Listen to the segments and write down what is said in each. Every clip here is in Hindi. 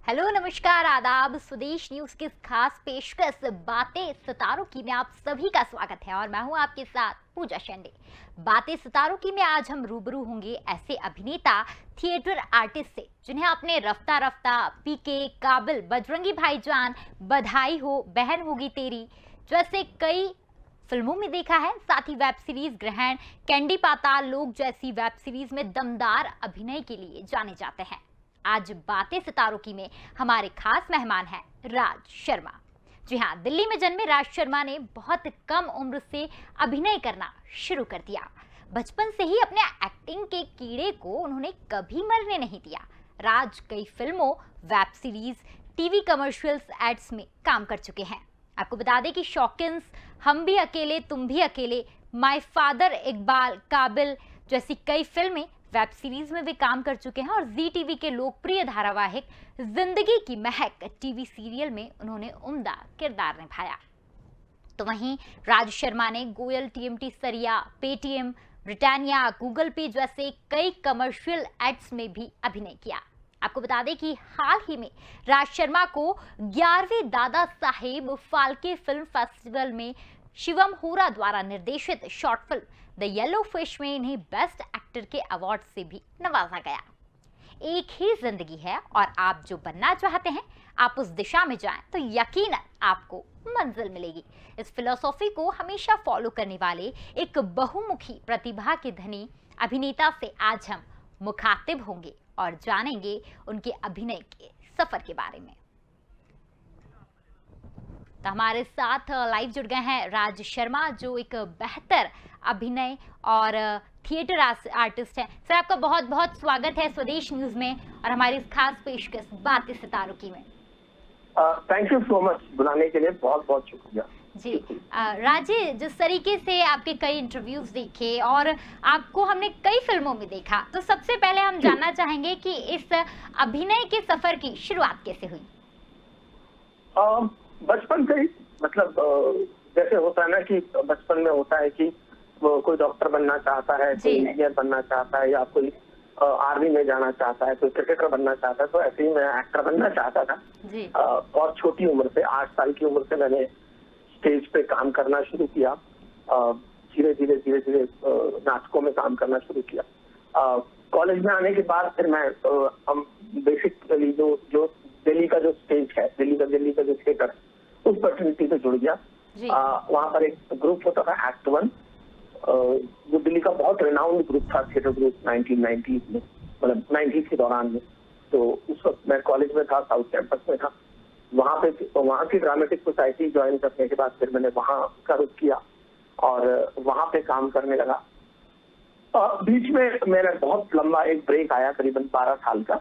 हेलो, नमस्कार, आदाब। स्वदेश न्यूज की इस खास पेशकश बातें सितारों की में आप सभी का स्वागत है और मैं हूं आपके साथ पूजा शेंडे। बातें सितारों की में आज हम रूबरू होंगे ऐसे अभिनेता, थिएटर आर्टिस्ट से जिन्हें आपने रफ्ता रफ्ता, पीके, काबिल, बजरंगी भाईजान, बधाई हो, बहन होगी तेरी जैसे कई फिल्मों में देखा है। साथ ही वेब सीरीज ग्रहण, कैंडी पाताल लोग जैसी वेब सीरीज में दमदार अभिनय के लिए जाने जाते हैं। आज बातें सितारों की में हमारे खास मेहमान हैं राज शर्मा। जी हाँ, दिल्ली में जन्मे राज शर्मा ने बहुत कम उम्र से अभिनय करना शुरू कर दिया। बचपन से ही अपने एक्टिंग के कीड़े को उन्होंने कभी मरने नहीं दिया। राज कई फिल्मों, web series, TV commercials, ads में काम कर चुके हैं। आपको बता दें कि शौकिन्स, हम भी अकेले तुम भी अकेले, माय फादर, इकबाल, काबिल जैसी कई फिल्में, वेब सीरीज में भी काम कर चुके हैं और जी टीवी के लोकप्रिय धारावाहिक जिंदगी की महक टीवी सीरियल में उन्होंने उम्दा किरदार निभाया। तो वहीं राज शर्मा ने गोयल, टीएमटी सरिया, पेटीएम, ब्रिटानिया, गूगल पे जैसे कई कमर्शियल एड्स में भी अभिनय किया। आपको बता दें कि हाल ही में राज शर्मा को 11वें दादा साहेब फाल्के फिल्म फेस्टिवल में शिवम होरा द्वारा निर्देशित short film the yellow fish में इन्हें बेस्ट एक्टर के अवार्ड से भी नवाजा गया। एक ही जिंदगी है और आप जो बनना चाहते हैं, आप उस दिशा में जाएं तो यकीनन आपको मंजिल मिलेगी। इस फिलॉसफी को हमेशा फॉलो करने वाले एक बहुमुखी प्रतिभा के धनी अभिनेता से आज हम मुखातिब होंगे और जानेंगे उनके अभिनय के सफर के बारे में। तो हमारे साथ लाइव जुड़ गए हैं राज शर्मा, जो एक बेहतर अभिनय और थिएटर आर्टिस्ट हैं। सर, आपका बहुत बहुत स्वागत है स्वदेश न्यूज में और हमारी इस खास पेशकश बातें सितारों की में। थैंक यू सो मच बुलाने के लिए, बहुत बहुत शुक्रिया जी। राज जी, जिस तरीके से आपके कई इंटरव्यूज देखे और आपको हमने कई फिल्मों में देखा, तो सबसे पहले हम जानना चाहेंगे कि इस अभिनय के सफर की शुरुआत कैसे हुई? बचपन से ही, मतलब जैसे होता है ना कि बचपन में होता है कि कोई डॉक्टर बनना चाहता है, कोई इंजीनियर बनना चाहता है, या कोई आर्मी में जाना चाहता है, कोई क्रिकेटर बनना चाहता है। तो ऐसे ही मैं एक्टर बनना चाहता था जी। और छोटी उम्र से, 8 साल की उम्र से मैंने स्टेज पे काम करना शुरू किया। धीरे धीरे धीरे धीरे नाटकों में काम करना शुरू किया। कॉलेज में आने के बाद फिर मैं बेसिकली जो दिल्ली का जो स्टेज है, दिल्ली का जो थिएटर, उस फैसिलिटी से जुड़ गया। वहाँ पर एक ग्रुप होता था एक्ट वन, जो दिल्ली का बहुत रिनाउंड ग्रुप था, थिएटर ग्रुप 1990 में, मतलब 90 के दौरान में। तो उस वक्त मैं कॉलेज में था, साउथ कैंपस में था। वहाँ की ड्रामेटिक सोसाइटी ज्वाइन करने के बाद फिर मैंने वहाँ का रुख किया और वहाँ पे काम करने लगा। बीच में मेरा बहुत लंबा एक ब्रेक आया, करीबन 12 साल का।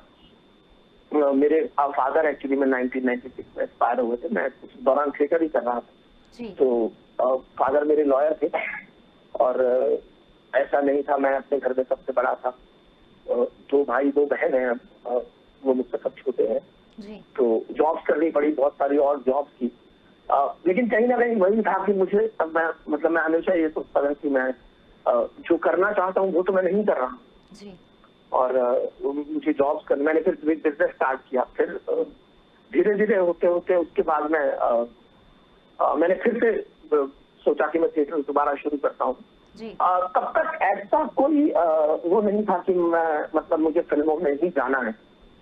मेरे फादर एक्चुअली में 1996 में एक्सपायर हुए थे। मैं उस दौरान थिएटर ही कर रहा था। तो फादर मेरे लॉयर थे और ऐसा नहीं था, मैं अपने घर में सबसे बड़ा था। 2 भाई 2 बहन हैं, वो मुझसे सब छोटे हैं। तो जॉब्स करनी पड़ी, बहुत सारी और जॉब्स की। लेकिन कहीं ना कहीं वही था कि मुझे, मैं हमेशा ये सोचता था कि मैं जो करना चाहता हूँ वो तो मैं नहीं कर रहा हूँ। और मुझे जॉब्स करना, मैंने फिर बिजनेस स्टार्ट किया। फिर धीरे धीरे होते होते उसके बाद मैंने फिर से सोचा कि मैं थिएटर दोबारा शुरू करता हूँ। तब तक ऐसा कोई वो नहीं था कि मतलब मुझे फिल्मों में ही जाना है।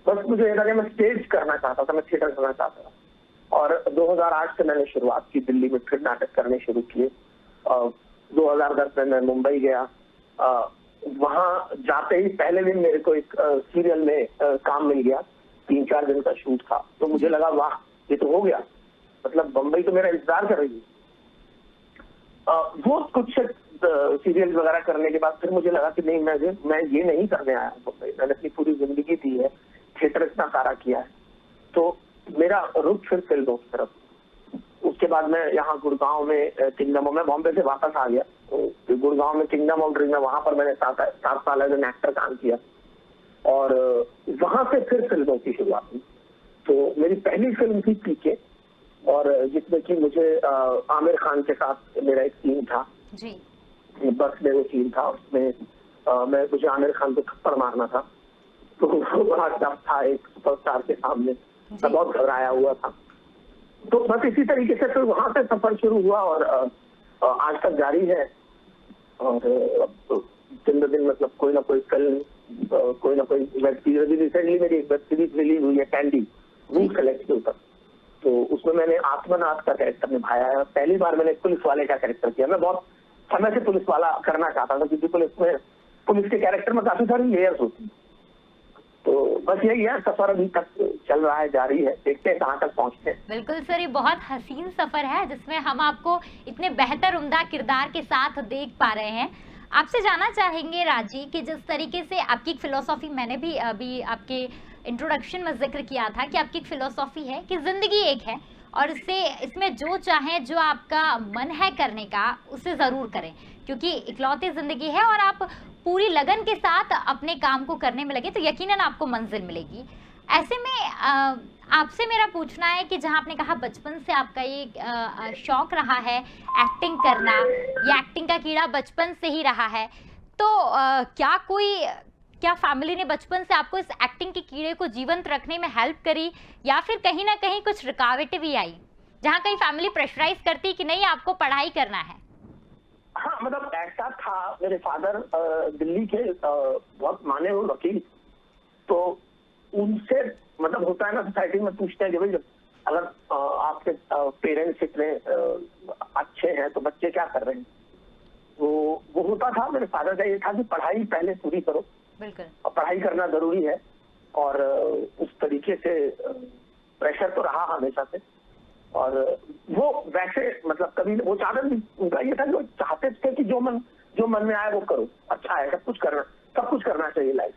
बस मुझे ये था कि मैं स्टेज करना चाहता था, मैं थिएटर करना चाहता था। और 2008 से मैंने शुरुआत की, दिल्ली में फिर नाटक करने शुरू किए। 2010 में मैं मुंबई गया। वहां जाते ही पहले दिन मेरे को एक सीरियल में काम मिल गया। 3-4 दिन का शूट था। तो मुझे लगा वाह, ये तो हो गया, मतलब बम्बई तो मेरा इंतजार कर रही है। वो कुछ सीरियल वगैरह करने के बाद फिर मुझे लगा कि नहीं, मैं ये नहीं करने आया मुंबई। मैंने अपनी पूरी जिंदगी दी है, थिएटर इतना सारा किया है, तो मेरा रुख फिर फिल्मों की तरफ। उसके बाद मैं यहाँ गुड़गांव में किंगडम, मैं बॉम्बे से वापस आ गया। तो गुड़गांव में किंगडम ऑफ ड्रीम में, वहां पर मैंने 7 साल एज एन एक्टर काम किया और वहां से फिर फिल्मों की शुरुआत हुई। तो मेरी पहली फिल्म थी पीके, और जिसमें कि मुझे आमिर खान के साथ मेरा एक सीन था। बस में वो सीन था, उसमें मुझे आमिर खान को थप्पड़ मारना था। तो वो बड़ा टफ था एक सुपरस्टार के सामने। मैं बहुत घबराया हुआ था। तो बस इसी तरीके से फिर वहां से सफर शुरू हुआ और आज तक जारी है। और दिन ब दिन मतलब कोई ना कोई फिल्म, कोई ना कोई वेब सीरीज। रिसेंटली मेरी एक वेब सीरीज रिलीज हुई है, कैंडी, रूट सेलेक्ट के ऊपर। तो उसमें मैंने आत्मनाथ का कैरेक्टर निभाया है। पहली बार मैंने पुलिस वाले का कैरेक्टर किया। मैं बहुत समय से पुलिस वाला करना चाहता था, क्योंकि पुलिस के कैरेक्टर में काफी सारी लेयर्स होती है। तो बस यही है, सफर अभी तक चल रहा है, जारी है, देखते हैं कहाँ तक पहुँचते हैं। बिल्कुल सर, ये बहुत हसीन सफर है जिसमें हम आपको इतने बेहतर उम्दा किरदार के साथ देख पा रहे हैं। आपसे जानना चाहेंगे राजी कि जिस तरीके से आपकी फिलॉसफी, मैंने भी अभी आपके इंट्रोडक्शन में जिक्र किया था कि आपकी फिलॉसफी है कि जिंदगी एक है और इसमें जो चाहें, जो आपका मन है करने का, उसे ज़रूर करें, क्योंकि इकलौती ज़िंदगी है और आप पूरी लगन के साथ अपने काम को करने में लगे तो यकीनन आपको मंजिल मिलेगी। ऐसे में आपसे मेरा पूछना है कि जहाँ आपने कहा बचपन से आपका ये शौक रहा है एक्टिंग करना, ये एक्टिंग का कीड़ा बचपन से ही रहा है, तो क्या फैमिली ने बचपन से आपको इस एक्टिंग के कीड़े को जीवंत रखने में हेल्प करी, या फिर कहीं ना कहीं कुछ रुकावटें भी आई जहाँ कहीं फैमिली प्रेशराइज करती कि नहीं आपको पढ़ाई करना है? हाँ, मतलब ऐसा था, मेरे फादर दिल्ली के बहुत माने हुए वकील। तो उनसे मतलब होता है ना, सोसाइटी में पूछते हैं कि भाई अगर आपके पेरेंट्स इतने अच्छे हैं तो बच्चे क्या कर रहे हैं। तो वो होता था, मेरे फादर का ये था कि पढ़ाई पहले पूरी करो, बिल्कुल, और पढ़ाई करना जरूरी है। और उस तरीके से प्रेशर तो रहा हमेशा से। और वो वैसे मतलब कभी वो चाहते, उनका ये था कि वो चाहते थे कि जो मन में आए वो करो, अच्छा है, सब कुछ करना चाहिए लाइफ।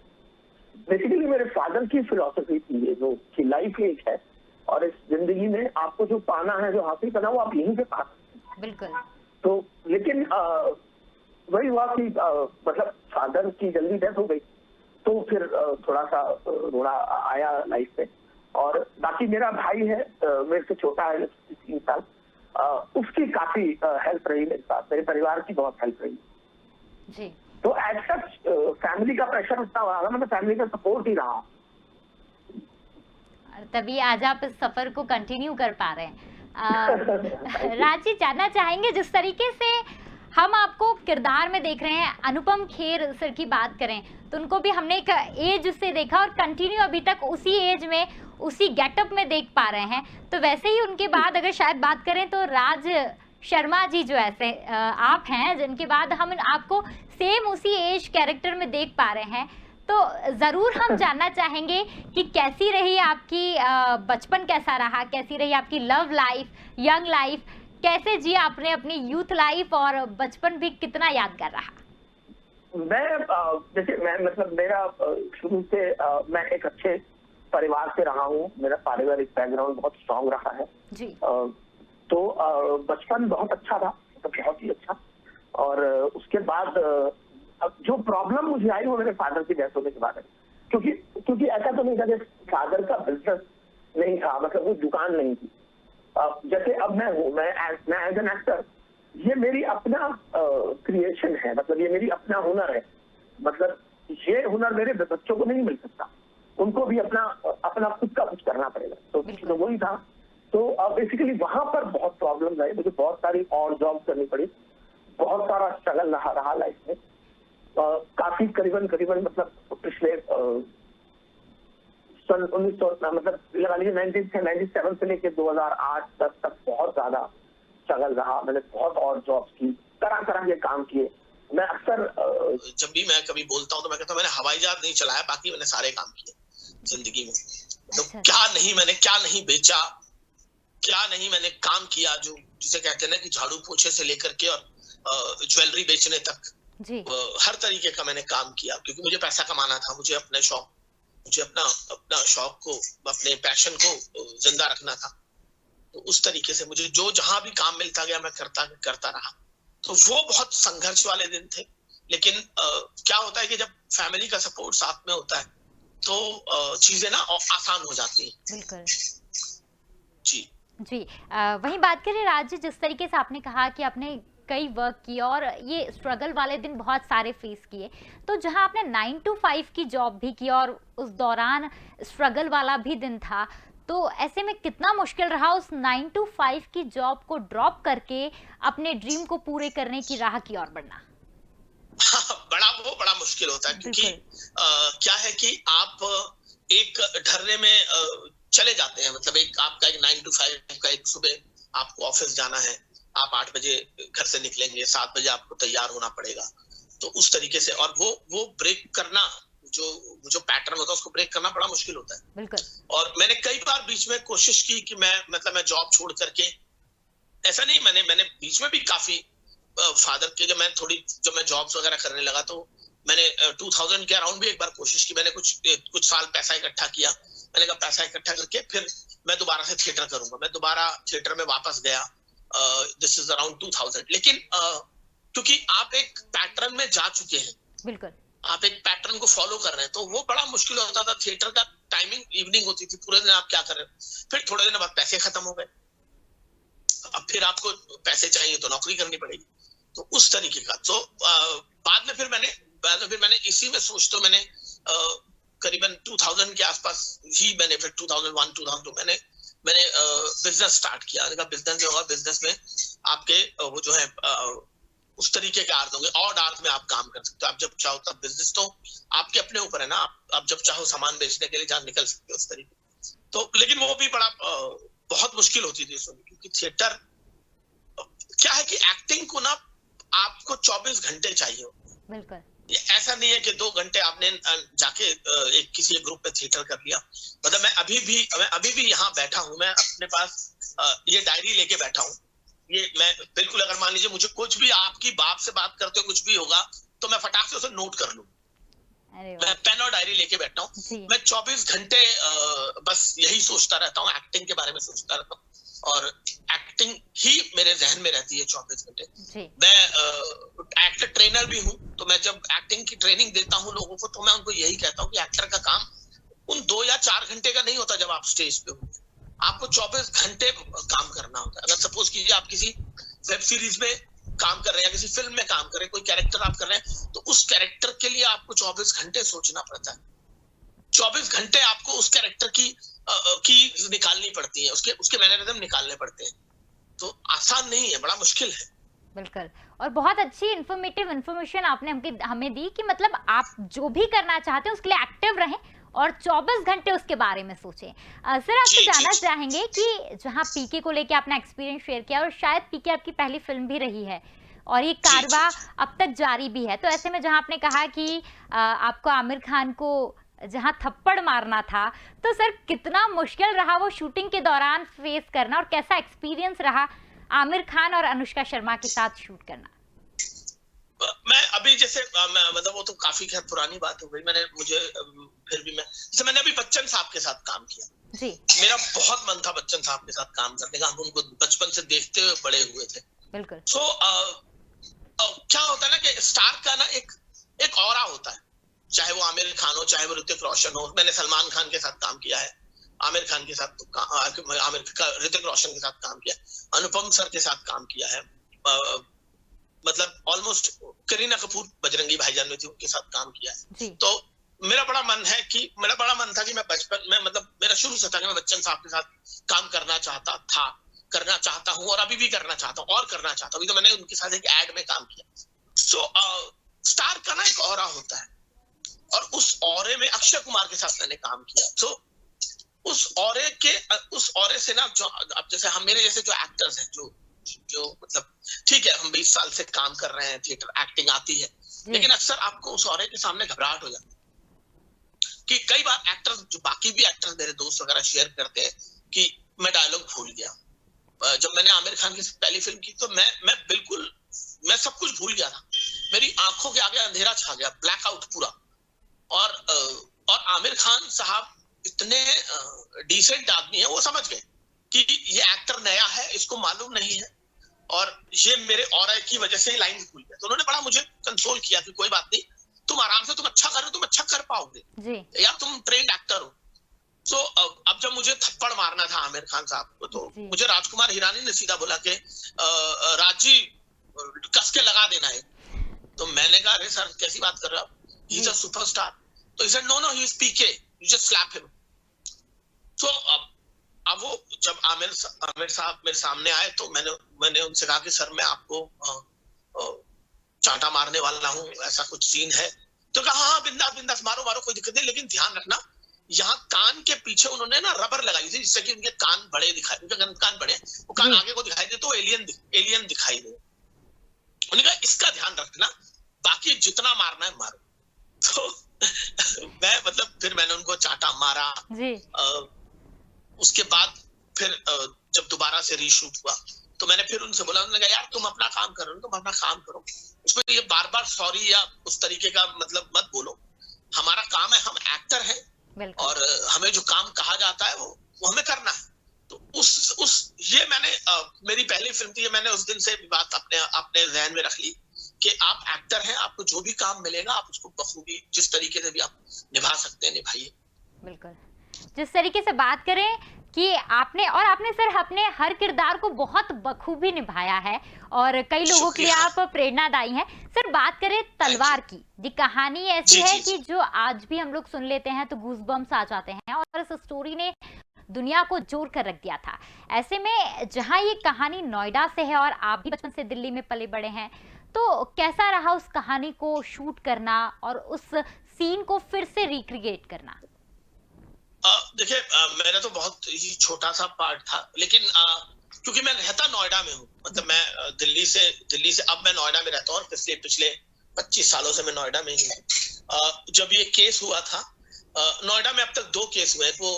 बेसिकली मेरे फादर की फिलॉसफी थी ये, जो कि लाइफ एक है और इस जिंदगी में आपको जो पाना है, जो हासिल करना, वो आप यहीं से पा सकते हैं। बिल्कुल। तो लेकिन वही हुआ कि मतलब फादर की जल्दी डेथ हो गई, तो फिर थोड़ा सा रोड़ा आया लाइफ में। और बाकी मेरा भाई है, मेरे से छोटा है 3 साल, उसकी काफी हेल्प रही मेरे साथ, मेरे परिवार की बहुत हेल्प रही जी। तो एज सच फैमिली का प्रेशर उतना रहा, मतलब फैमिली का सपोर्ट ही रहा। तभी आज आप इस सफर को कंटिन्यू कर पा रहे हैं। राजी, जानना चाहेंगे जिस तरीके से हम आपको किरदार में देख रहे हैं, अनुपम खेर सर की बात करें तो उनको भी हमने एक एज से देखा और कंटिन्यू अभी तक उसी एज में, उसी गेटअप में देख पा रहे हैं। तो वैसे ही उनके बाद अगर शायद बात करें तो राज शर्मा जी जो ऐसे आप हैं, जिनके बाद हम आपको सेम उसी एज कैरेक्टर में देख पा रहे हैं, तो ज़रूर हम जानना चाहेंगे कि कैसी रही आपकी बचपन, कैसा रहा, कैसी रही आपकी लव लाइफ, यंग लाइफ, कैसे जिया आपने अपनी यूथ लाइफ, और बचपन भी कितना यादगार रहा? मैं मतलब मेरा शुरू से मैं एक अच्छे परिवार से रहा हूँ। मेरा पारिवारिक बैकग्राउंड बहुत स्ट्रांग रहा है जी। तो बचपन बहुत अच्छा था, तो बहुत ही अच्छा। और उसके बाद अब जो प्रॉब्लम मुझे आई वो मेरे फादर की डेथ होने के बाद है। क्योंकि ऐसा तो नहीं था कि फादर का बिजनेस नहीं था, मतलब वो दुकान नहीं थी। जैसे अब मैं हूँ, मैं एज एन एक्टर, ये मेरी अपना क्रिएशन है, मतलब ये मेरी अपना हुनर है। मतलब ये हुनर मेरे बच्चों को नहीं मिल सकता, उनको भी अपना खुद का कुछ करना पड़ेगा। तो वही था। तो बेसिकली वहां पर बहुत प्रॉब्लम आई, मुझे बहुत सारी और जॉब करनी पड़ी, बहुत सारा स्ट्रगल रहा लाइफ में। काफी करीबन मतलब पिछले सन 1900 मतलब लगा लीजिए 1997 से लेकर 2008 तक बहुत ज्यादा स्ट्रगल रहा। मैंने बहुत और जॉब्स की, तरह के काम किए। मैं अक्सर जब भी मैं कभी बोलता हूँ तो मैं कहता हूँ मैंने हवाई जहाज नहीं चलाया, बाकी मैंने सारे काम किए जिंदगी में। तो क्या नहीं बेचा, क्या नहीं मैंने काम किया, जो जिसे कहते हैं ना कि झाड़ू पोछे से लेकर के और ज्वेलरी बेचने तक जी। हर तरीके का मैंने काम किया, क्योंकि मुझे पैसा कमाना था, मुझे अपना शौक को, अपने पैशन को जिंदा रखना था। तो उस तरीके से मुझे जो जहां भी काम मिलता गया मैं करता रहा। तो वो बहुत संघर्ष वाले दिन थे। लेकिन क्या होता है कि जब फैमिली का सपोर्ट साथ में होता है तो चीजें ना आसान हो जाती हैं। बिल्कुल जी जी। वहीं बात करें राज जी, जिस तरीके से आपने कहा कि आपने कई वर्क किए और ये स्ट्रगल वाले दिन बहुत सारे फेस किए, तो जहां आपने 9 to 5 की जॉब भी की और उस दौरान स्ट्रगल वाला भी दिन था, तो ऐसे में कितना मुश्किल रहा उस 9 to 5 की जॉब को ड्रॉप करके अपने ड्रीम को पूरे करने की राह की ओर बढ़ना? बड़ा मुश्किल होता है, क्योंकि क्या है कि आप एक ढर्रे में चले जाते हैं। मतलब एक आपका एक 9 to 5 का, एक सुबह आपको ऑफिस जाना है, आप 8 बजे घर से निकलेंगे, 7 बजे आपको तैयार होना पड़ेगा। तो उस तरीके से, और वो ब्रेक करना, जो पैटर्न होता है उसको ब्रेक करना बड़ा मुश्किल होता है। बिल्कुल। और मैंने कई बार बीच में कोशिश की कि मैं जॉब छोड़ करके, ऐसा नहीं, मैंने बीच में भी काफी फादर के लिए जब मैं जॉब्स वगैरह करने लगा, तो मैंने 2000 के अराउंड भी एक बार कोशिश की। मैंने कुछ साल पैसा इकट्ठा किया। मैंने कहा पैसा इकट्ठा करके फिर मैं दोबारा से थिएटर करूंगा। मैं दोबारा थिएटर में वापस गया। This is around 2000। लेकिन क्योंकि आप एक पैटर्न में जा चुके हैं, बिल्कुल, आप एक पैटर्न को फॉलो कर रहे हैं, तो वो बड़ा मुश्किल होता था। थिएटर का टाइमिंग इवनिंग होती थी, पूरे दिन आप क्या कर रहे हैं। फिर थोड़े दिन बाद पैसे खत्म हो गए, अब फिर आपको पैसे चाहिए तो नौकरी करनी पड़ेगी। तो उस तरीके का, तो बाद में फिर मैंने इसी में सोच, तो मैंने करीबन 2000 के आसपास ही मैंने फिर 2001 2002 मैंने बिजनेस स्टार्ट किया। बिजनेस जो होगा, बिजनेस में आपके वो जो है उस तरीके के आर्थ होंगे, ऑड आर्थ में आप काम कर सकते हो। आप जब चाहो तब, बिजनेस तो आपके अपने ऊपर है ना, आप जब चाहो सामान बेचने के लिए जहाँ निकल सकते हो उस तरीके। तो लेकिन वो भी बहुत मुश्किल होती थी उसमें, क्योंकि थिएटर क्या है कि एक्टिंग को ना आपको 24 घंटे चाहिए। बिल्कुल। ये ऐसा नहीं है कि 2 घंटे आपने जाके किसी ग्रुप में थिएटर कर लिया। मतलब मैं अभी भी यहाँ बैठा हूँ, मैं अपने पास ये डायरी लेके बैठा हूँ। ये मैं बिल्कुल, अगर मान लीजिए मुझे कुछ भी, आपकी बाप से बात करते हुए कुछ भी होगा, तो मैं फटाक से उसे नोट कर लूँ। मैं पेन और डायरी लेके बैठता हूँ। मैं 24 घंटे बस यही सोचता रहता हूँ, एक्टिंग के बारे में सोचता रहता हूँ, और एक्टिंग ही मेरे जहन में रहती है 24 घंटे। मैं एक्टर ट्रेनर भी हूँ, तो मैं जब एक्टिंग की ट्रेनिंग देता हूँ लोगों को, तो मैं उनको यही कहता हूँ कि एक्टर का काम उन 2 या 4 घंटे का नहीं होता। जब आप स्टेज पे हो, आपको 24 घंटे काम करना होता है। अगर सपोज कीजिए आप किसी वेब सीरीज में काम कर रहे हैं, किसी फिल्म में काम कर रहे हैं, कोई कैरेक्टर आप कर रहे हैं, तो उस कैरेक्टर के लिए आपको 24 घंटे सोचना पड़ता है। 24 घंटे आपको उस कैरेक्टर की निकालनी पड़ती है, उसके मैनरिज्म निकालने पड़ते हैं। तो आसान नहीं है, बड़ा मुश्किल है। बिल्कुल। और बहुत अच्छी इन्फॉर्मेशन आपने हमें दी कि मतलब आप जो भी करना चाहते हैं उसके लिए एक्टिव रहें और 24 घंटे उसके बारे में सोचें। सर, आपसे जानना चाहेंगे कि जहां पीके को लेके आपने एक्सपीरियंस शेयर किया, और शायद पीके आपकी पहली फिल्म भी रही है और ये कारवां अब तक जारी भी है, तो ऐसे में जहां आपने कहा कि आपको आमिर खान को जहां थप्पड़ मारना था, तो सर कितना मुश्किल रहा वो शूटिंग के दौरान फेस करना, और कैसा एक्सपीरियंस रहा आमिर खान और अनुष्का शर्मा के साथ शूट करना? मैं अभी जैसे मतलब वो तो काफी खैर पुरानी बात हो गई। फिर भी मैंने अभी बच्चन साहब के साथ काम किया जी। मेरा बहुत मन था बच्चन साहब के साथ काम करने का। हम उनको बचपन से देखते हुए बड़े हुए थे। बिल्कुल। सो क्या होता है ना कि स्टार का ना एक ऑरा होता है, चाहे वो आमिर खान हो, चाहे वो ऋतिक रोशन हो। मैंने सलमान खान के साथ काम किया है, आमिर खान के साथ ऋतिक रोशन के साथ काम किया, अनुपम सर के साथ काम किया है, मतलब ऑलमोस्ट करीना कपूर बजरंगी भाईजान में थी, उनके साथ काम किया है। तो मेरा बड़ा मन था कि मैं बचपन में, मतलब मेरा शुरू से था कि मैं बच्चन साहब के साथ काम करना चाहता हूँ, और अभी भी करना चाहता हूँ और करना चाहता हूँ। अभी तो मैंने उनके साथ एक एड में काम किया। सो स्टार का ना एक ऑरा होता है, और उस ऑरे में अक्षय कुमार के साथ मैंने काम किया। तो उस ऑरे से ना, जो अब जैसे हम मेरे जैसे जो एक्टर्स हैं, जो मतलब ठीक है, हम 20 साल से काम कर रहे हैं, थिएटर एक्टिंग आती है, लेकिन अक्सर आपको उस ऑरे के सामने घबराहट हो जाती है। कि कई बार एक्टर्स, जो बाकी भी एक्टर्स मेरे दोस्त वगैरह शेयर करते हैं कि मैं डायलॉग भूल गया। जब मैंने आमिर खान की पहली फिल्म की, तो मैं सब कुछ भूल गया था। मेरी आंखों के आगे अंधेरा छा गया, ब्लैकआउट पूरा। और आमिर खान साहब इतने डिसेंट आदमी है, वो समझ गए कि ये एक्टर नया है, इसको मालूम नहीं है, और ये मेरे ऑरा की वजह से लाइन भूल गया। तो उन्होंने बड़ा मुझे कंसोल किया कि कोई बात नहीं, तुम आराम से, तुम अच्छा कर रहे हो, तुम अच्छा कर पाओगे यार, तुम ट्रेंड एक्टर हो। सो अब जब मुझे थप्पड़ मारना था आमिर खान साहब को, तो मुझे राजकुमार हिरानी ने सीधा बोला कि राजी कस के लगा देना है। तो मैंने कहा, अरे सर कैसी बात कर रहे हो आप, ही इज अ सुपरस्टार। तो he said, no, he is PK, you just slap him. So जब आमिर साहब मेरे सामने आए तो मैंने उनसे कहा कि सर मैं आपको चांटा मारने वाला हूँ, ऐसा कुछ सीन है? तो कहा हाँ बिंदास बिंदास मारो मारो, कोई दिक्कत नहीं, लेकिन ध्यान रखना यहाँ कान के पीछे उन्होंने ना रबर लगाई थी जिससे कि उनके कान बड़े दिखाई, उनके कान बड़े, वो कान आगे को दिखाई दे तो एलियन दिखाई दे। उन्होंने कहा इसका ध्यान रखना, बाकी जितना मारना है मारो। तो मैं मतलब फिर मैंने उनको चांटा मारा जी। उसके बाद फिर जब दोबारा से रीशूट हुआ तो मैंने फिर उनसे बोला, उन्होंने कहा यार तुम अपना काम करो, तुम अपना काम करो, उसमें ये बार बार सॉरी या उस तरीके का मतलब मत बोलो, हमारा काम है, हम एक्टर हैं और हमें जो काम कहा जाता है वो हमें करना है। तो ये मैंने मेरी पहली फिल्म थी, मैंने उस दिन से बात अपने ज़हन में रख ली कि आप एक्टर हैं, आपको जो भी काम मिलेगा आप उसको बखूबी जिस तरीके से भी आप निभा सकते हैं निभाइए। बिल्कुल, जिस तरीके से बात करें कि आपने सर अपने हर किरदार को बहुत बखूबी निभाया है और कई लोगों के लिए आप प्रेरणादायी हैं। सर बात करें तलवार की, ये कहानी ऐसी है कि जो आज भी हम लोग सुन लेते हैं तो गूज़बम्स आ जाते हैं और इस स्टोरी ने दुनिया को जोड़ कर रख दिया था। ऐसे में जहां ये कहानी नोएडा से है और आप भी बचपन से दिल्ली में पले बड़े हैं, तो कैसा रहा उस कहानी को शूट करना और उस सीन को फिर से रिक्रिएट करना? देखिए मेरा तो बहुत ही छोटा सा पार्ट था, लेकिन क्योंकि मैं रहता नोएडा में हूँ, मतलब मैं दिल्ली से अब मैं नोएडा में रहता हूँ और पिछले 25 सालों से मैं नोएडा में ही हूँ। जब ये केस हुआ था नोएडा में, अब तक 2 केस हुए, वो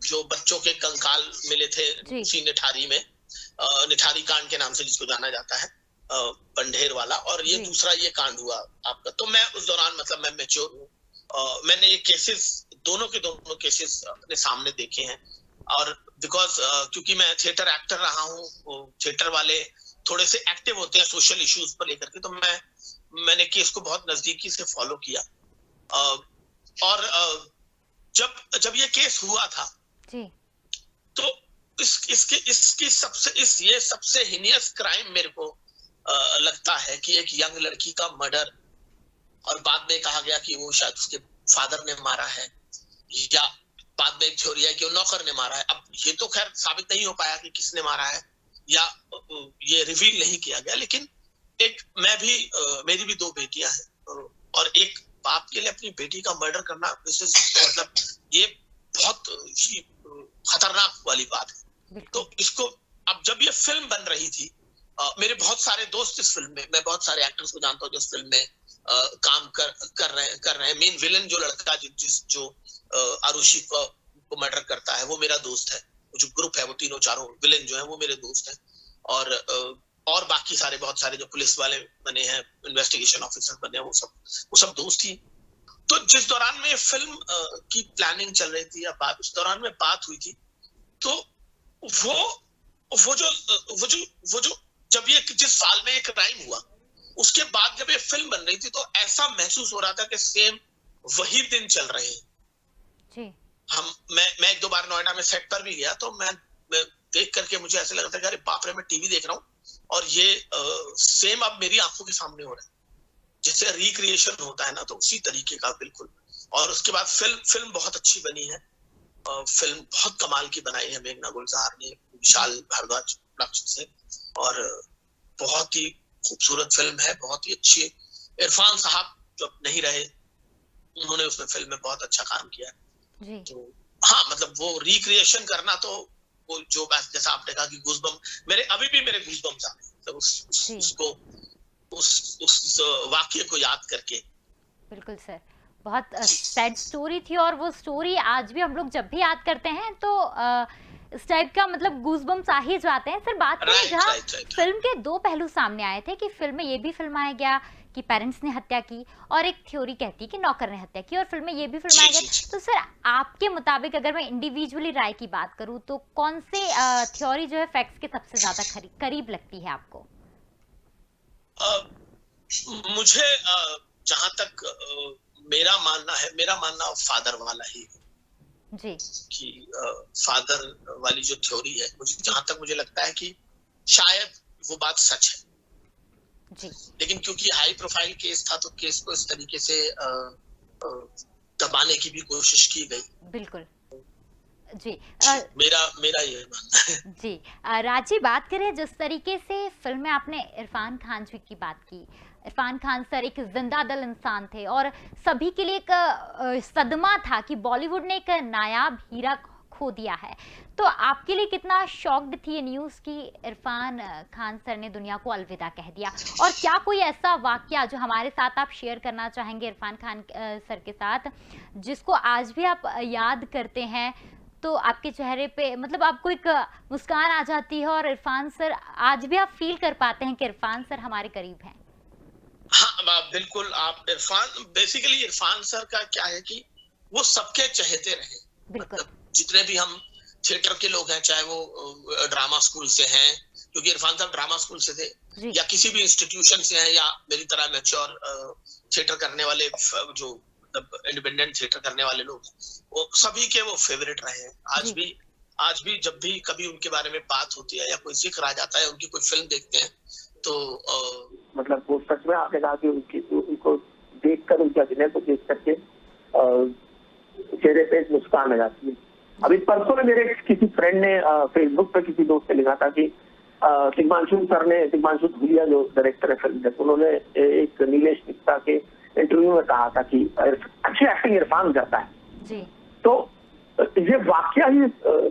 जो बच्चों के कंकाल मिले थे उसी निठारी में, निठारी कांड के नाम से जिसको जाना जाता है, बंढेर वाला, और ये दूसरा ये कांड हुआ आपका। तो मैं उस दौरान मतलब मैं मैच्योर हूँ, मैंने ये केसेस दोनों केसेस अपने सामने देखे हैं और बिकॉज क्योंकि मैं थिएटर एक्टर रहा हूँ, थिएटर वाले थोड़े से एक्टिव होते हैं सोशल इश्यूज पर लेकर के, तो मैंने केस को बहुत नजदीकी से फॉलो किया। और जब ये केस हुआ था जी, तो इसकी सबसे हिनियस क्राइम मेरे को लगता है कि एक यंग लड़की का मर्डर, और बाद में कहा गया कि वो शायद उसके फादर ने मारा है या बाद में एक थ्योरी है कि वो नौकर ने मारा है। अब ये तो खैर साबित नहीं हो पाया कि किसने मारा है या ये रिवील नहीं किया गया, लेकिन मेरी भी 2 बेटियां हैं और एक बाप के लिए अपनी बेटी का मर्डर करना मतलब ये बहुत ही खतरनाक वाली बात है। तो इसको अब जब ये फिल्म बन रही थी, मेरे बहुत सारे दोस्त इस फिल्म में, मैं बहुत सारे एक्टर्स को जानता हूँ जो इस फिल्म में काम कर रहे हैं। मेन विलेन जो लड़का जो आरुषि को मर्डर करता है वो मेरा दोस्त है, जो ग्रुप है वो तीनों चारों विलेन जो है वो मेरे दोस्त हैं, और बाकी सारे बहुत सारे जो पुलिस वाले बने हैं, इन्वेस्टिगेशन ऑफिसर बने हैं, वो सब दोस्त ही। तो जिस दौरान में फिल्म की प्लानिंग चल रही थी या उस दौरान में बात हुई थी, तो वो जो जब ये जिस साल में ये क्राइम हुआ उसके बाद जब ये फिल्म बन रही थी तो ऐसा महसूस हो रहा था कि सेम वही दिन चल रहे हैं जी। मैं 1-2 बार नोएडा में सेट पर भी गया तो मैं देख करके मुझे ऐसा लगा था कि अरे बाप रे, मैं टीवी देख रहा हूँ और ये सेम अब मेरी आंखों के सामने हो रहा है, जैसे रिक्रिएशन होता है ना, तो उसी तरीके का बिल्कुल। और उसके बाद फिल्म बहुत अच्छी बनी है, फिल्म बहुत कमाल की बनाई है मेघना गुलजार ने, विशाल भारद्वाज प्रोडक्शन से, और बहुत ही खूबसूरत फिल्म है, बहुत ही अच्छी। इरफान साहब जो नहीं रहे, उन्होंने उसमें फिल्म में बहुत अच्छा काम किया जी। तो हाँ, मतलब वो रिक्रिएशन करना, तो वो जो जैसा आपने कहा कि गूज़बम, अभी भी मेरे गूज़बम्स आ रहे हैं, तो उस वाकये को याद करके। बिल्कुल सर, बहुत सैड स्टोरी थी और वो स्टोरी आज भी हम लोग जब भी याद करते हैं तो इस टाइप का मतलब गूज़बम्स आ ही जाते हैं। सर बात करें जहाँ फिल्म के 2 पहलू सामने आए थे कि फिल्म में ये भी फिल्माया गया कि पेरेंट्स ने हत्या की और एक थ्योरी कहती है कि नौकर ने हत्या की, और फिल्म में ये भी फिल्माया गया। तो सर आपके मुताबिक अगर मैं इंडिविजुअली राय की बात करूं तो कौन से थ्योरी जो है फैक्ट्स के सबसे ज्यादा करीब लगती है आपको? मुझे जहां तक मेरा मानना फादर वाला ही है जी, कि फादर वाली जो थ्योरी है, जहां तक मुझे लगता है कि शायद वो बात सच है जी। लेकिन क्योंकि हाई प्रोफाइल केस था तो केस को इस तरीके से दबाने की भी कोशिश की गई। बिल्कुल। जी मेरा ये मानना है। जी राजी, बात करें जिस तरीके से फिल्म में आपने इरफान खान जी की बात की, इरफान खान सर एक जिंदा दिल इंसान थे और सभी के लिए एक सदमा था कि बॉलीवुड ने एक नायाब हीरा खो दिया है। तो आपके लिए कितना शॉक्ड थी ये न्यूज़ कि इरफान खान सर ने दुनिया को अलविदा कह दिया, और क्या कोई ऐसा वाकया जो हमारे साथ आप शेयर करना चाहेंगे इरफान खान सर के साथ, जिसको आज भी आप याद करते हैं तो आपके चेहरे पे मतलब आपको एक मुस्कान आ जाती है और इरफान सर आज भी आप फील कर पाते हैं कि इरफान सर हमारे करीब हैं? हाँ, बिल्कुल। आप बेसिकली इरफान सर का क्या है कि वो सबके चहेते रहे। बिल्कुल। मतलब जितने भी हम थिएटर के लोग हैं, चाहे वो ड्रामा स्कूल से हैं, क्योंकि इरफान साहब ड्रामा स्कूल से थे, जी। या किसी भी इंस्टीट्यूशन से हैं, या मेरी तरह मैच्योर थिएटर करने वाले जो मतलब इंडिपेंडेंट थिएटर करने वाले लोग, वो सभी के वो फेवरेट रहे हैं। जी। आज भी जब भी कभी उनके बारे में बात होती है या कोई जिक्र आ जाता है, उनकी कोई फिल्म देखते हैं तो मतलब वो सच में आपने कहा कि उनको देखकर, उनके अभिनय को देख करके चेहरे पे एक मुस्कान आ जाती है। अभी परसों में मेरे किसी फ्रेंड ने फेसबुक पे किसी दोस्त से लिखा था कि तिग्मांशु धूलिया जो डायरेक्टर है फिल्म के, उन्होंने एक नीलेश मिश्रा के इंटरव्यू में कहा था कि अच्छी एक्टिंग इरफान करता है। जी। तो ये वाकया ही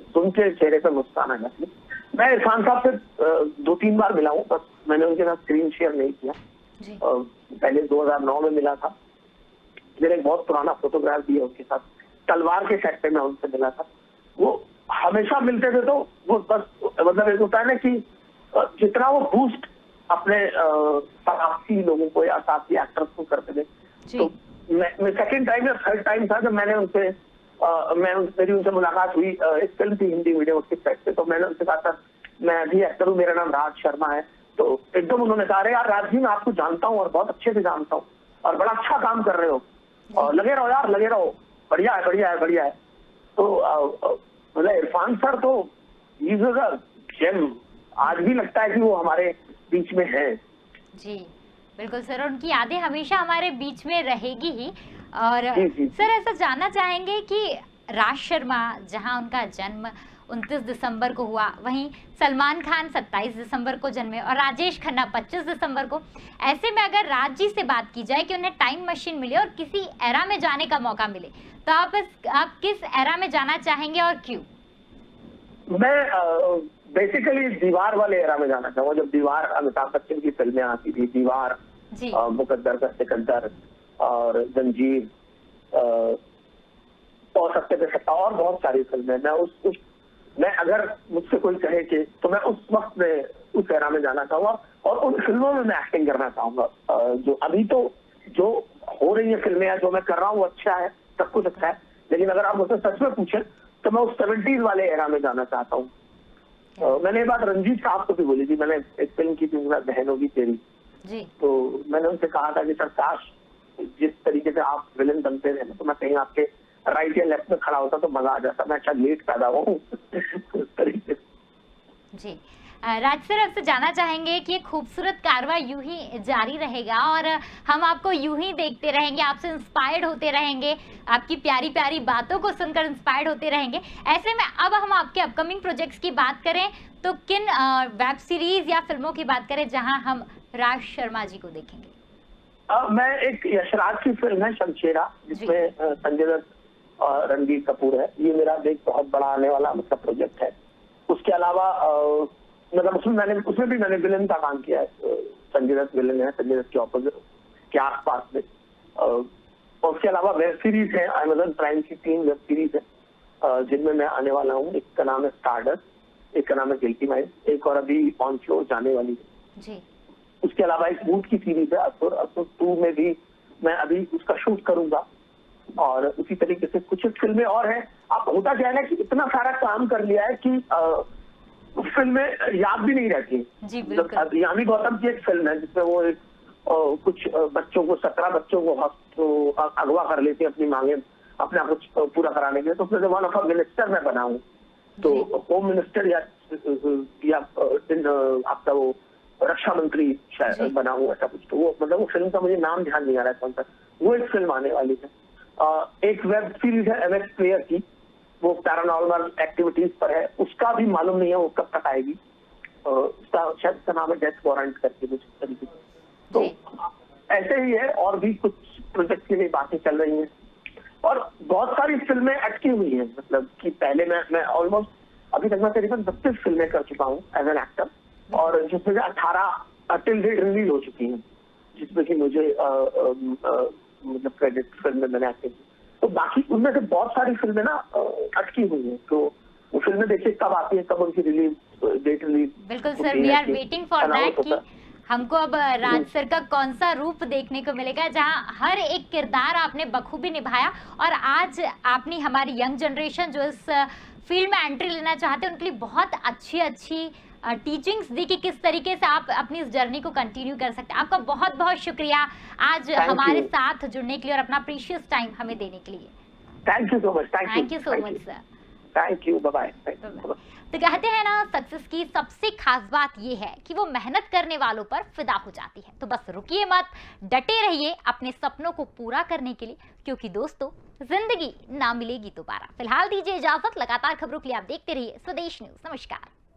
सुन के चेहरे पे मुस्कान आ जाती है। मैं इरफान साहब से 2-3 बार मिला हूँ, बस मैंने उनके साथ स्क्रीन शेयर नहीं किया। जी। पहले 2009 में मिला था, मेरे एक बहुत पुराना फोटोग्राफ भी है उनके साथ, तलवार के सेट पे मैं उनसे मिला था। वो हमेशा मिलते थे, तो वो बस मतलब एक होता है ना कि जितना वो बूस्ट अपने साथी लोगों को या साथी एक्टर्स को करते थे, तो मैं सेकंड टाइम या थर्ड टाइम था जब मैंने उनसे मेरी उनसे मुलाकात हुई। एक फिल्म थी हिंदी मीडियम उसके सेट पे, तो मैंने उनसे कहा था मैं भी एक्टर हूँ, मेरा नाम राज शर्मा है। तो एकदम उन्होंने कहा अरे यार राज जी, मैं आपको जानता हूँ और बहुत अच्छे से जानता हूँ और बड़ा अच्छा काम कर रहे हो और लगे रहो यार, लगे रहो, बढ़िया है बढ़िया है बढ़िया है। तो मतलब इरफान सर तो इज अ जेम, आज भी लगता है कि वो हमारे बीच में है। जी बिल्कुल सर, और उनकी यादें हमेशा हमारे बीच में रहेगी ही। और जी। सर ऐसा जानना चाहेंगे कि राज शर्मा जहां उनका जन्म 29 दिसंबर को हुआ, वहीं सलमान खान 27 दिसंबर को जन्मे और राजेश खन्ना 25 दिसंबर को। ऐसे में अगर राज जी से बात की जाए कि उन्हें टाइम मशीन मिले और किसी एरा में जाने का मौका मिले, तो आप किस एरा में जाना चाहेंगे और क्यों? मैं बेसिकली दीवार वाले एरा में जाना चाहूंगा, जब दीवार अमिताभ बच्चन की फिल्में आती थी, दीवार, मुकद्दर का सिकंदर और जंजीर और सत्ते पे सत्ता और बहुत सारी फिल्में। मैं अगर मुझसे कोई कहे कि, तो मैं उस वक्त में उस एरा में जाना चाहूंगा और उन फिल्मों में मैं एक्टिंग करना चाहूंगा। जो अभी तो जो हो रही है फिल्में या जो मैं कर रहा हूँ वो अच्छा है, सब कुछ अच्छा है, लेकिन अगर आप मुझसे सच में पूछें तो मैं उस 70s वाले एरा में जाना चाहता हूँ। मैंने ये बात रंजीत साहब को भी बोली थी, मैंने एक फिल्म की थी बहन होगी तेरी जी। तो मैंने उनसे कहा था कि सर काश जिस तरीके से आप विलन बनते रहे तो मैं कहीं आपके राइट या लेफ्ट में खड़ा होता तो मजा आ जाता, मैं अच्छा लेट पैदा हुआ हूँ उस तरीके से। जी राज सर, आपसे जानना चाहेंगे कि ये खूबसूरत कारवा यूं ही जारी रहेगा और हम आपको यूं ही देखते रहेंगे, आपसे इंस्पायर्ड होते रहेंगे, आपकी प्यारी प्यारी बातों को सुनकर इंस्पायर्ड होते रहेंगे। ऐसे में अब हम आपके अपकमिंग प्रोजेक्ट्स की बात करें तो किन वेब सीरीज या फिल्मों की बात करें जहां हम राज शर्मा जी को देखेंगे? मैं एक यशराज की फिल्म है शमशेरा, जिसमें संजय दत्त और रणबीर कपूर है, ये मेरा एक बहुत बड़ा आने वाला मतलब प्रोजेक्ट है। उसके अलावा मतलब उसमें भी मैंने विलन का काम किया है, संजय दत्त विलन है, संजय दत्त के ऑपोजिट के आसपास में। और उसके अलावा वेब सीरीज है, अमेज़न प्राइम की 3 वेब सीरीज है जिनमें मैं आने वाला हूँ। एक का नाम है स्टारडस्ट, एक का नाम है गिल्टी माइंड, एक और अभी ऑन शो जाने वाली है जी। उसके अलावा एक बूट की सीरीज है असुर 2 में भी मैं अभी उसका शूट करूंगा। और उसी तरीके से कुछ फिल्में और हैं। अब होता क्या है ना कि इतना सारा काम कर लिया है कि फिल्में याद भी नहीं रहती। जी बिल्कुल। यामी गौतम की एक फिल्म है जिसमें वो कुछ बच्चों को 17 बच्चों को अगवा कर लेते हैं अपनी मांगे अपने आप को पूरा कराने के लिए। तो उसमें वन ऑफ अ मिनिस्टर मैं बना हूँ, तो होम मिनिस्टर या आपका वो रक्षा मंत्री शायद बना हुआ ऐसा कुछ। तो वो मतलब वो फिल्म का मुझे नाम ध्यान नहीं आ रहा है कौन सा, वो एक फिल्म आने वाली है। एक वेब सीरीज है एमएक्स प्लेयर की, वो पैरानॉर्मल एक्टिविटीज पर है, उसका भी मालूम नहीं है वो कब तक आएगी। उसका शायद उसका नाम है डेथ वारंट करके कुछ तरीके से। तो ऐसे ही है, और भी कुछ प्रोजेक्ट के लिए बातें चल रही हैं, और बहुत सारी फिल्में अटकी हुई हैं। मतलब कि पहले मैं ऑलमोस्ट अभी तक मैं करीबन 32 फिल्में कर चुका हूँ एज एन एक्टर, और जिसमें से 18 टिल डेट रिलीज हो चुकी हैं, जिसमें कि मुझे मतलब क्रेडिट फिल्म में मैंने एक्टिंग की। तो बाकी उनमें से बहुत सारी फिल्में ना अटकी हुई हैं, तो वो फिल्में देखिए कब आती है, कब उनकी रिलीज डेट रिलीज। बिल्कुल sir, we are waiting for that कि हमको अब राज सर का कौन सा रूप देखने को मिलेगा, जहां हर एक किरदार आपने बखूबी निभाया, और आज आपने हमारी यंग जनरेशन जो इस फील्ड में एंट्री लेना चाहते हैं उनके लिए बहुत अच्छी टीचिंग्स दी कि किस तरीके से आप अपनी इस जर्नी को कंटिन्यू कर सकते हैं। आपका बहुत बहुत शुक्रिया आज हमारे साथ जुड़ने के लिए और अपना प्रीशियस टाइम हमें देने के लिए। Thank you so much. Thank you so much sir. Thank you, bye bye. तो कहते हैं ना, सक्सेस की सबसे खास बात ये है कि वो मेहनत करने वालों पर फिदा हो जाती है। तो बस रुकिए मत, डटे रहिए अपने सपनों को पूरा करने के लिए, क्योंकि दोस्तों जिंदगी ना मिलेगी दोबारा। फिलहाल दीजिए इजाजत, लगातार खबरों के लिए आप देखते रहिए स्वदेश न्यूज। नमस्कार।